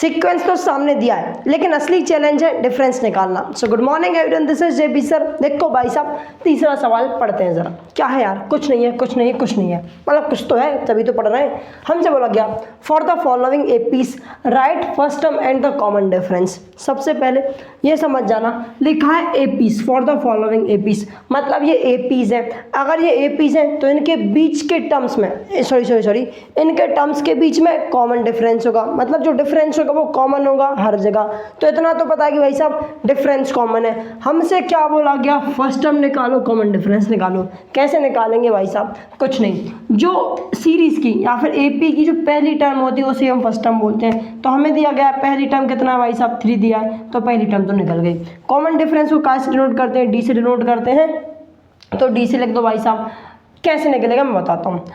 Sequence तो सामने दिया है, लेकिन असली चैलेंज है डिफरेंस निकालना। So good morning everyone, this is JB sir. देखो भाई साहब, तीसरा सवाल पढ़ते हैं जरा। क्या है यार, कुछ नहीं है, कुछ नहीं है, कुछ नहीं है, मतलब कुछ तो है तभी तो पढ़ रहे हैं। हमसे बोला गया for the following APs right first term and the common difference. सबसे पहले ये समझ जाना, लिखा है APs, for the following APs, मतलब ये एपीज है। अगर ये एपीज हैं तो इनके बीच के टर्म्स में सॉरी इनके टर्म्स के बीच में कॉमन डिफरेंस होगा, मतलब जो डिफरेंस होगा वो कॉमन होगा हर जगह। तो इतना तो पता है कि भाई साहब डिफरेंस कॉमन है। हमसे क्या बोला गया, फर्स्ट टर्म निकालो, कॉमन डिफरेंस निकालो। कैसे निकालेंगे भाई साहब, कुछ नहीं, जो सीरीज की या फिर एपी की जो पहली टर्म होती है उसे हम फर्स्ट टर्म बोलते हैं। तो हमें दिया गया है पहली टर्म कितना है भाई साहब, 3 दिया है, तो पहली टर्म तो निकल गई। कॉमन डिफरेंस को कैसे डिनोट करते हैं, डी से डिनोट करते हैं, तो डी से लिख दो भाई साहब। कैसे निकलेगा मैं बताता हूँ।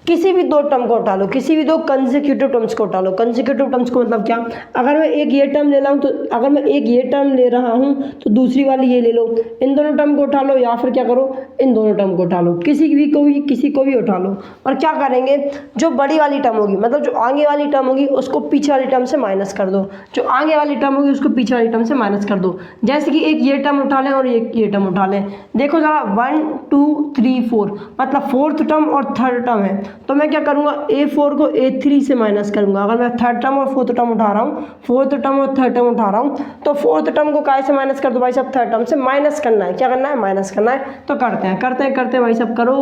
किसी भी दो टर्म को उठा लो, किसी भी दो कंसेक्यूटिव टर्म्स को उठा लो। कंसेक्यूटिव टर्म्स को मतलब क्या, अगर मैं एक ये टर्म ले रहा हूँ तो अगर मैं एक ये टर्म ले रहा हूँ तो दूसरी वाली ये ले लो, इन दोनों टर्म को उठा लो, या फिर क्या करो, इन दोनों टर्म को उठा लो, किसी को भी उठा लो। और क्या करेंगे, जो बड़ी वाली टर्म होगी, मतलब जो आगे वाली टर्म होगी उसको पीछे वाली टर्म से माइनस कर दो, जो आगे वाली टर्म होगी उसको पीछे वाली टर्म से माइनस कर दो। जैसे कि एक ये टर्म उठा लें और एक ये टर्म उठा लें। देखो जरा 1 2 3 4, मतलब फोर्थ टर्म और थर्ड टर्म है, तो मैं क्या करूँगा, A4 को A3 से माइनस करूँगा। अगर मैं थर्ड टर्म और फोर्थ टर्म उठा रहा हूँ, फोर्थ टर्म और थर्ड टर्म उठा रहा हूँ, तो फोर्थ टर्म को काय से माइनस कर दो भाई साहब, थर्ड टर्म से माइनस करना है। क्या करना है, माइनस करना है। तो करते हैं भाई साहब, करो।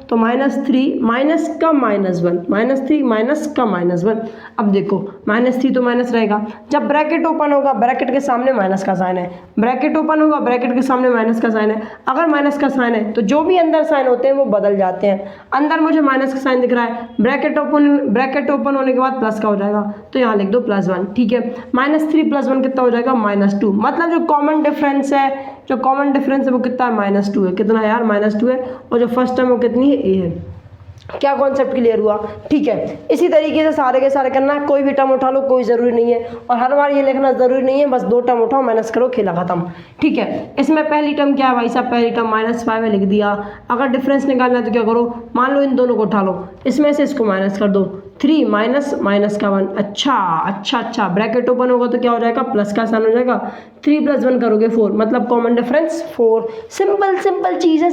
तो -3 माइनस का -1, -3 माइनस का -1। अब देखो -3 तो माइनस रहेगा, जब ब्रैकेट ओपन होगा ब्रैकेट के सामने माइनस का साइन है, ब्रैकेट ओपन होगा ब्रैकेट के सामने माइनस का साइन है। अगर माइनस का साइन है तो जो भी अंदर साइन होते हैं वो बदल जाते हैं। अंदर मुझे माइनस का साइन दिख रहा है, ब्रैकेट ओपन होने के बाद प्लस का हो जाएगा, तो यहाँ लिख दो +1। ठीक है, -3 + 1 कितना हो जाएगा, -2। मतलब जो कॉमन डिफरेंस है वो कितना है, -2 है। कितना है यार, -2 है। और जो फर्स्ट टर्म वो कितनी है, A है। क्या कॉन्सेप्ट क्लियर हुआ, ठीक है। इसी तरीके से सारे के सारे करना है, कोई भी टर्म उठा लो, कोई ज़रूरी नहीं है, और हर बार ये लिखना ज़रूरी नहीं है, बस 2 टर्म उठाओ, माइनस करो, खेला खत्म। ठीक है, इसमें पहली टर्म क्या है भाई साहब, पहली टर्म -5 है, लिख दिया। अगर डिफरेंस निकालना है तो क्या करो, मान लो इन दोनों को उठा लो, इसमें से इसको माइनस कर दो, 3 माइनस का 1। अच्छा, ब्रैकेट ओपन होगा तो क्या हो जाएगा, प्लस का साइन हो जाएगा। 3 + 1 करोगे 4, मतलब कॉमन डिफरेंस 4। सिंपल चीज़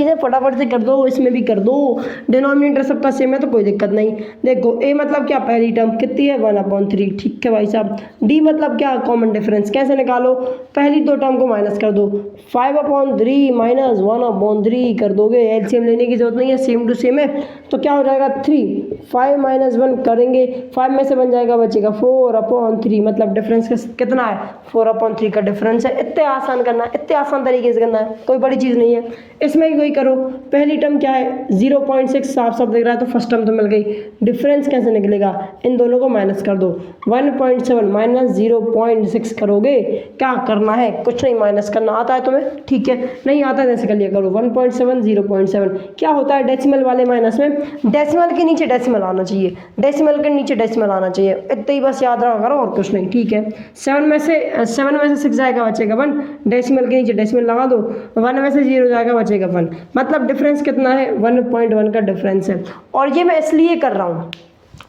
है, फटाफट से कर दो, इसमें भी कर दो। डिनोमिनेटर सबका सेम है तो कोई दिक्कत नहीं। देखो A मतलब क्या, पहली टर्म कितनी है, 1/3। ठीक है भाई साहब। D मतलब क्या, कॉमन डिफरेंस। कैसे निकालो, पहली 2 टर्म को माइनस कर दो, 5/3 माइनस 1/3 कर दोगे। एलसीएम लेने की जरूरत नहीं है, सेम टू सेम है, तो क्या हो जाएगा 3। 5 - 1 करेंगे, 5 में से बन जाएगा, बचेगा 4/3, मतलब डिफरेंस कितना है, 4/3 का डिफरेंस है। इतने आसान करना है, इतने आसान तरीके से करना है, कोई बड़ी चीज़ नहीं है। इसमें भी वही करो, पहली टर्म क्या है, 0.6 साफ दिख रहा है, तो फर्स्ट टर्म तो मिल गई। डिफरेंस कैसे निकलेगा, इन दोनों को माइनस कर दो, 1.7 माइनस 0.6 करोगे। क्या करना है, कुछ नहीं, माइनस करना। आता है तुम्हें, ठीक है, नहीं आता है जैसे कर लिया करो। 1.7 0.7 क्या होता है, डेसिमल वाले माइनस में डेसिमल के नीचे डेसिमल आना चाहिए, डेसिमल के नीचे डेसिमल आना चाहिए, इतना ही बस याद रखा करो, और कुछ नहीं। ठीक है, 7 में से 6 जाएगा, बचेगा 1, डेसिमल के नीचे डेसिमल लगा दो, 1 में से 0 जाएगा, बचेगा 1, मतलब डिफरेंस कितना है, 1.1 का डिफरेंस है। और ये मैं इसलिए कर रहा हूँ,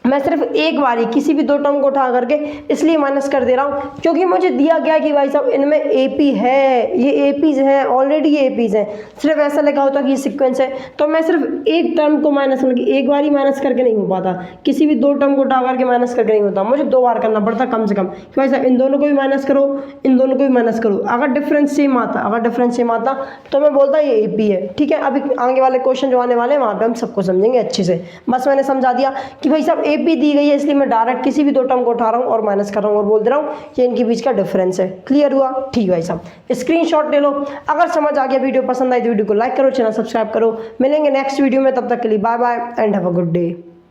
मैं सिर्फ एक बारी किसी भी 2 टर्म को उठा करके इसलिए माइनस कर दे रहा हूँ, क्योंकि मुझे दिया गया कि भाई साहब इनमें एपी है, ये एपीज हैं, ऑलरेडी ये एपीज हैं। सिर्फ ऐसा लिखा होता कि ये सीक्वेंस है, तो मैं सिर्फ एक टर्म को माइनस, मतलब एक बार ही माइनस करके नहीं हो पाता, किसी भी 2 टर्म को उठा करके माइनस करके नहीं होता, मुझे 2 बार करना पड़ता कम से कम। कि भाई साहब इन दोनों को भी माइनस करो, इन दोनों को भी माइनस करो। अगर डिफरेंस सेम आता तो मैं बोलता ये एपी है। ठीक है, अभी आगे वाले क्वेश्चन जो आने वाले हैं वहाँ पर हम सबको समझेंगे अच्छे से। बस मैंने समझा दिया कि भाई साहब एपी दी गई है, इसलिए मैं डायरेक्ट किसी भी 2 टर्म को उठा रहा हूँ और माइनस कर रहा हूँ और बोल दे रहा हूँ ये इनके बीच का डिफरेंस है। क्लियर हुआ, ठीक भाई साहब, स्क्रीनशॉट ले लो। अगर समझ आ गया, वीडियो पसंद आई तो वीडियो को लाइक करो, चैनल सब्सक्राइब करो। मिलेंगे नेक्स्ट वीडियो में, तब तक के लिए bye bye and have a good day.